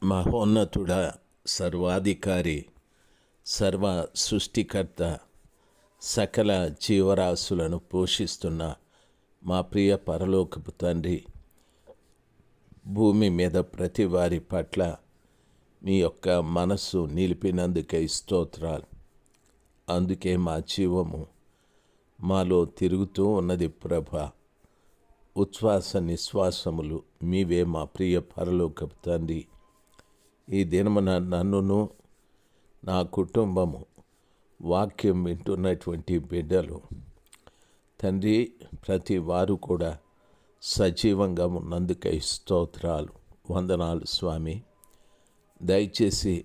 మహోన్నతుడా, సర్వాధికారి, సర్వ సృష్టికర్త, సకల జీవరాశులను పోషిస్తున్న మా ప్రియ పరలోకపు తండ్రి, భూమి మీద ప్రతి వారి పట్ల మీ యొక్క మనస్సు నిలిపినందుకే స్తోత్రాలు. అందుకే మా జీవము మాలో తిరుగుతూ ఉన్నది ప్రభా. ఉచ్ఛ్వాస నిశ్వాసములు మీవే మా ప్రియ పరలోకపు తండ్రి. ఈ దినమున నన్నును నా కుటుంబము వాక్యం వింటున్నటువంటి బిడ్డలు తండ్రి, ప్రతి వారు కూడా సజీవంగా ఉన్నందుకై స్తోత్రాలు, వందనాలు స్వామి. దయచేసి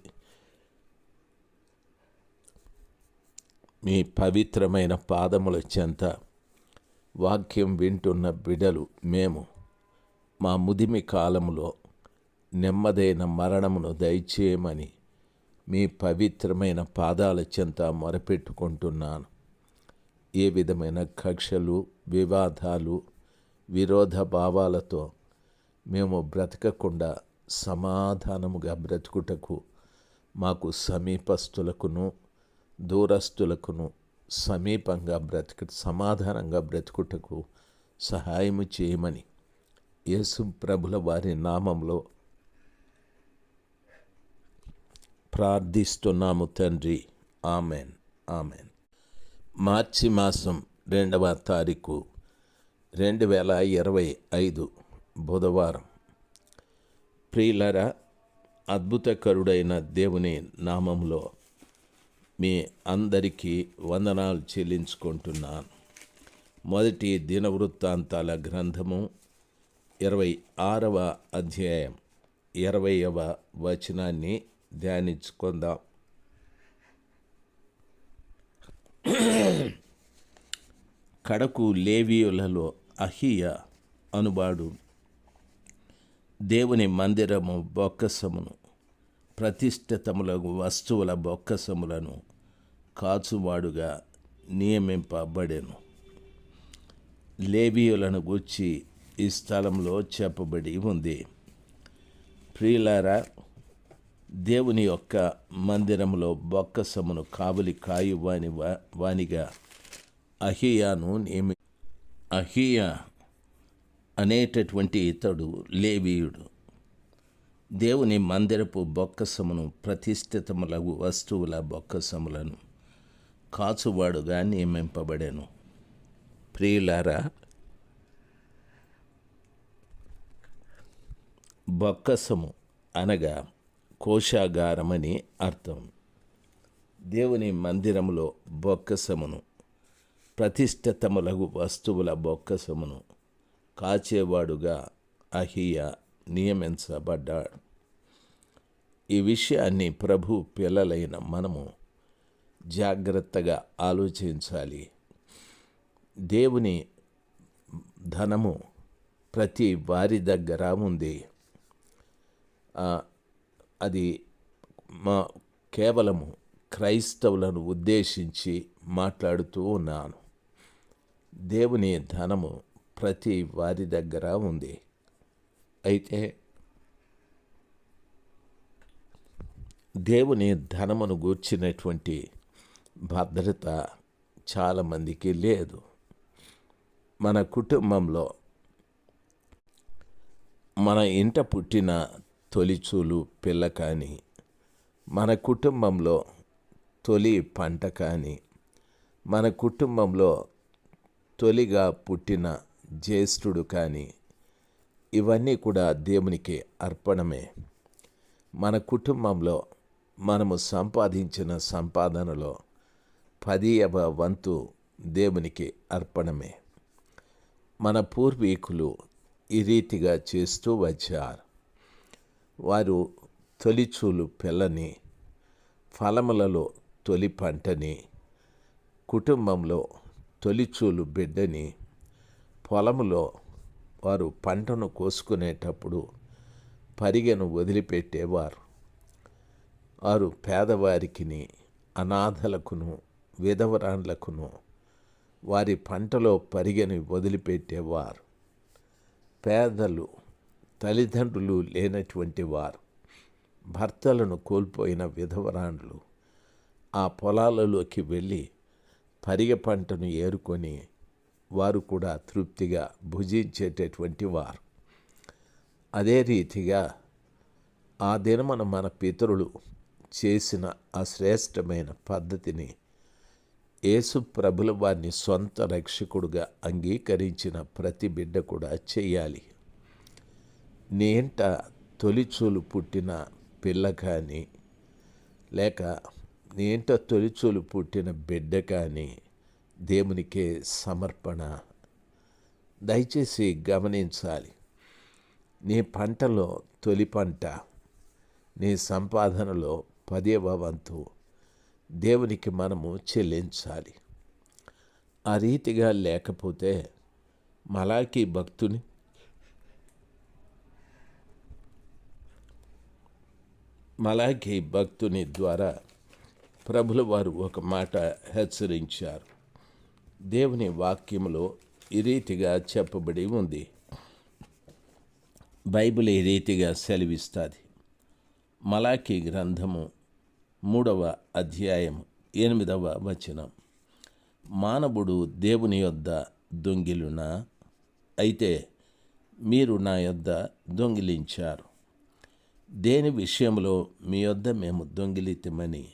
మీ పవిత్రమైన పాదముల చెంత వాక్యం వింటున్న బిడ్డలు మేము మా ముదిమి కాలములో నెమ్మదైన మరణమును దయచేయమని మీ పవిత్రమైన పాదాల చెంత మొరపెట్టుకుంటున్నాను. ఏ విధమైన కక్షలు, వివాదాలు, విరోధ భావాలతో మేము బ్రతకకుండా సమాధానముగా బ్రతుకుటకు మాకు సమీపస్తులకును దూరస్తులకును సమీపంగా సమాధానంగా బ్రతుకుటకు సహాయము చేయమని యేసు ప్రభుల వారి నామంలో ప్రార్థిస్తున్నాము తండ్రి. Amen, amen. మార్చి మాసం 2వ తారీఖు 2025 బుధవారం. ప్రియులారా, అద్భుతకరుడైన దేవుని నామంలో మీ అందరికీ వందనాలు చెల్లించుకుంటున్నాను. మొదటి దినవృత్తాంతాల గ్రంథము 26వ అధ్యాయం 20వ వచనాన్ని ధ్యానించుకుందాం. కడకు లేవీయులలో అహియ అనుబాడు దేవుని మందిరము బొక్కసమును ప్రతిష్ఠితములకు వస్తువుల బొక్కసములను కాచువాడుగా నియమింపబడెను. లేవీయులను గూర్చి ఈ స్థలంలో చెప్పబడి ఉంది. ప్రియులారా, దేవుని యొక్క మందిరంలో బొక్కసమును కావలి కాయు వానిగా అహియాను అహియ అనేటటువంటి ఇతడు లేవీయుడు. దేవుని మందిరపు బొక్కసమును ప్రతిష్ఠితములగు వస్తువుల బొక్కసములను కాచువాడుగా నియమింపబడెను. ప్రియులారా, బొక్కసము అనగా కోశాగారమని అర్థం. దేవుని మందిరములో బొక్కసమును ప్రతిష్ఠితములగు వస్తువుల బొక్కసమును కాచేవాడుగా అహియ నియమించబడ్డాడు. ఈ విషయాన్ని ప్రభు పిల్లలైన మనము జాగ్రత్తగా ఆలోచించాలి. దేవుని ధనము ప్రతి వారి దగ్గర ఉంది. అది కేవలము క్రైస్తవులను ఉద్దేశించి మాట్లాడుతూ ఉన్నాను. దేవుని ధనము ప్రతి వారి దగ్గర ఉంది. అయితే దేవుని ధనమును గూర్చినటువంటి భద్రత చాలామందికి లేదు. మన కుటుంబంలో మన ఇంట పుట్టిన తొలిచూలు పిల్ల కానీ, మన కుటుంబంలో తొలి పంట కానీ, మన కుటుంబంలో తొలిగా పుట్టిన జ్యేష్ఠుడు కానీ, ఇవన్నీ కూడా దేవునికి అర్పణమే. మన కుటుంబంలో మనము సంపాదించిన సంపాదనలో 10వ వంతు దేవునికి అర్పణమే. మన పూర్వీకులు ఈ రీతిగా చేస్తూ వచ్చారు. వారు తొలిచూలు పిల్లని, ఫలములలో తొలి పంటని, కుటుంబంలో తొలిచూలు బిడ్డని, పొలములో వారు పంటను కోసుకునేటప్పుడు పరిగెను వదిలిపెట్టేవారు. వారు పేదవారికిని, అనాథలకును, విధవరాండ్లకును వారి పంటలో పరిగెను వదిలిపెట్టేవారు. పేదలు, తల్లిదండ్రులు లేనటువంటి వారు భర్తలను కోల్పోయిన విధవరాండ్లు ఆ పొలాలలోకి వెళ్ళి పరిగె పంటను ఏరుకొని వారు కూడా తృప్తిగా భుజించేటటువంటి వారు. అదే రీతిగా ఆ దినమున మన పితరులు చేసిన ఆ శ్రేష్టమైన పద్ధతిని యేసు ప్రభుల వారిని సొంత రక్షకుడుగా అంగీకరించిన ప్రతి బిడ్డ కూడా చెయ్యాలి. నీ ఇంట తొలిచూలు పుట్టిన పిల్ల కానీ, లేక నీ ఇంట తొలిచూలు పుట్టిన బిడ్డ కానీ దేవునికే సమర్పణ. దయచేసి గమనించాలి. నీ పంటలో తొలి పంట, నీ సంపాదనలో 10వ వంతు దేవునికి మనము చెల్లించాలి. ఆ రీతిగా లేకపోతే మలాకీ భక్తుని ద్వారా ప్రభుల వారు ఒక మాట హెచ్చరించారు. దేవుని వాక్యములో ఈ రీతిగా చెప్పబడి ఉంది. బైబిల్ ఈ రీతిగా సెలవిస్తుంది. మలాకీ గ్రంథము 3వ అధ్యాయము 8వ వచనం. మానవుడు దేవుని యొద్ద దొంగిలునా? అయితే మీరు నా యొద్ద దొంగిలించారు. దేని విషయంలో మీ యొద్ద మేము దొంగిలితమని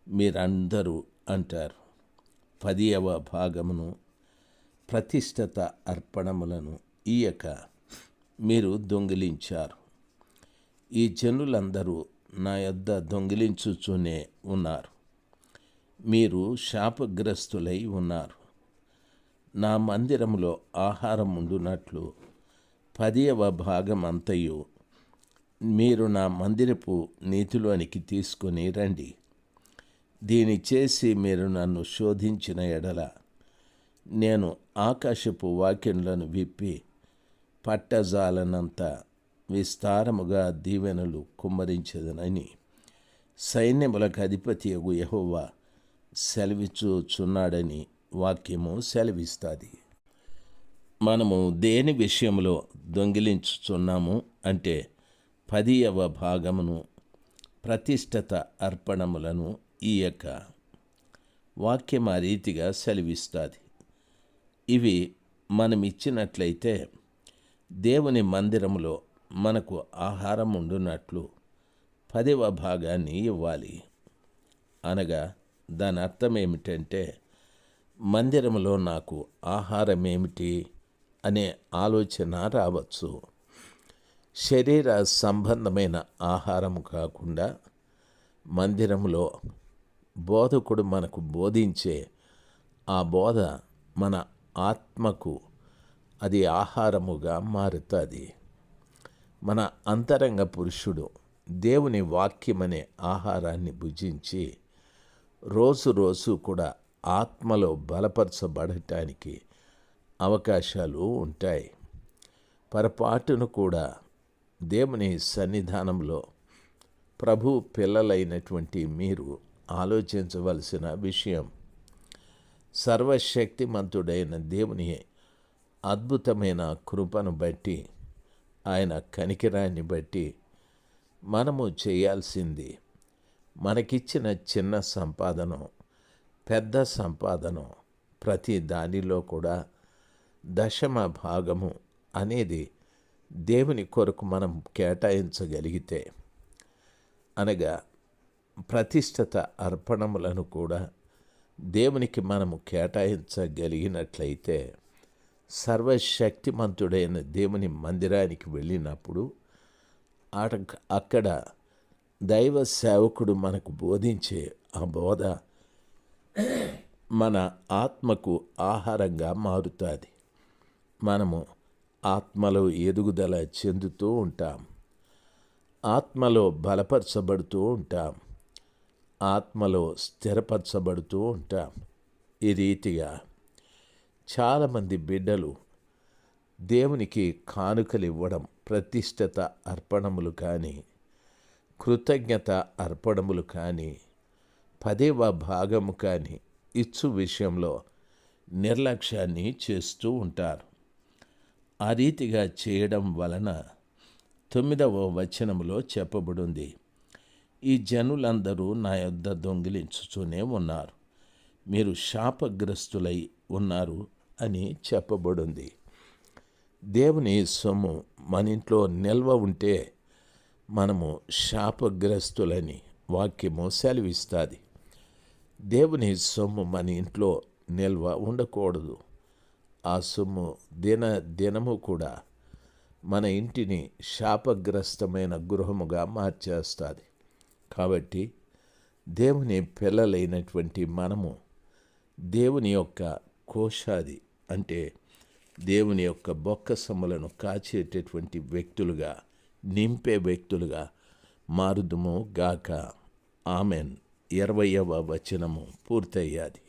మీరందరూ అంటారు. 10వ భాగమును ప్రతిష్ఠిత అర్పణములను ఇయ్యక మీరు దొంగిలించారు. ఈ జనులందరూ నా యొద్ద దొంగిలించుచూనే ఉన్నారు. మీరు శాపగ్రస్తులై ఉన్నారు. నా మందిరములో ఆహారం ఉండునట్లు 10వ భాగం అంతయు మీరు నా మందిరపు నీతిలోనికి తీసుకొని రండి. దీని చేసి మీరు నన్ను శోధించిన ఎడల నేను ఆకాశపు వాక్యములను విప్పి పట్టజాలనంత విస్తారముగా దీవెనలు కుమ్మరించదనని సైన్యములకు అధిపతియగు యెహోవా సెలవిచ్చుచున్నాడని వాక్యము సెలవిస్తుంది. మనము దేని విషయంలో దొంగిలించుచున్నాము అంటే 10వ భాగమును ప్రతిష్ఠిత అర్పణములను ఇయ్యక. వాక్యం ఆ రీతిగా సెలవిస్తుంది. ఇవి మనమిచ్చినట్లయితే దేవుని మందిరములో మనకు ఆహారం ఉండునట్లు 10వ భాగాన్ని ఇవ్వాలి. అనగా దాని అర్థం ఏమిటంటే, మందిరములో నాకు ఆహారం ఏమిటి అనే ఆలోచన రావచ్చు. శరీర సంబంధమైన ఆహారం కాకుండా మందిరంలో బోధకుడు మనకు బోధించే ఆ బోధ మన ఆత్మకు అది ఆహారముగా మారుతుంది. మన అంతరంగ పురుషుడు దేవుని వాక్యమనే ఆహారాన్ని భుజించి రోజు కూడా ఆత్మలో బలపరచబడటానికి అవకాశాలు ఉంటాయి. పొరపాటును కూడా దేవుని సన్నిధానంలో ప్రభు పిల్లలైనటువంటి మీరు ఆలోచించవలసిన విషయం, సర్వశక్తిమంతుడైన దేవుని అద్భుతమైన కృపను బట్టి, ఆయన కనికరాన్ని బట్టి మనము చేయాల్సింది, మనకిచ్చిన చిన్న సంపాదన పెద్ద సంపాదన ప్రతి దానిలో కూడా 10వ భాగము అనేది దేవుని కొరకు మనం కేటాయించగలిగితే, అనగా ప్రతిష్ఠిత అర్పణములను కూడా దేవునికి మనము కేటాయించగలిగినట్లయితే, సర్వశక్తిమంతుడైన దేవుని మందిరానికి వెళ్ళినప్పుడు అక్కడ దైవ సేవకుడు మనకు బోధించే ఆ బోధ మన ఆత్మకు ఆహారంగా మారుతుంది. మనము ఆత్మలో ఎదుగుదల చెందుతూ ఉంటాం, ఆత్మలో బలపరచబడుతూ ఉంటాం, ఆత్మలో స్థిరపరచబడుతూ ఉంటాం. ఈ రీతిగా చాలామంది బిడ్డలు దేవునికి కానుకలు ఇవ్వడం, ప్రతిష్ఠిత అర్పణములు కానీ, కృతజ్ఞత అర్పణములు కానీ, 10వ భాగము కానీ ఇచ్చు విషయంలో నిర్లక్ష్యాన్ని చేస్తూ ఉంటారు. ఆ రీతిగా చేయడం వలన 9వ వచనములో చెప్పబడింది, ఈ జనులందరూ నా యొద్ద దొంగిలించుతూనే ఉన్నారు, మీరు శాపగ్రస్తులై ఉన్నారు అని చెప్పబడింది. దేవుని సొమ్ము మన ఇంట్లో నిల్వ ఉంటే మనము శాపగ్రస్తులని వాక్యము సెలవిస్తుంది. దేవుని సొమ్ము మన ఇంట్లో నిల్వ ఉండకూడదు. ఆ సొమ్ము దినము కూడా మన ఇంటిని శాపగ్రస్తమైన గృహముగా మార్చేస్తుంది. కాబట్టి దేవుని పిల్లలైనటువంటి మనము దేవుని యొక్క కోశాది అంటే దేవుని యొక్క బొక్కసములను కాచేటటువంటి వ్యక్తులుగా, నింపే వ్యక్తులుగా మారుదుము గాక. ఆమెన్. 20వ వచనము పూర్తయ్యాది.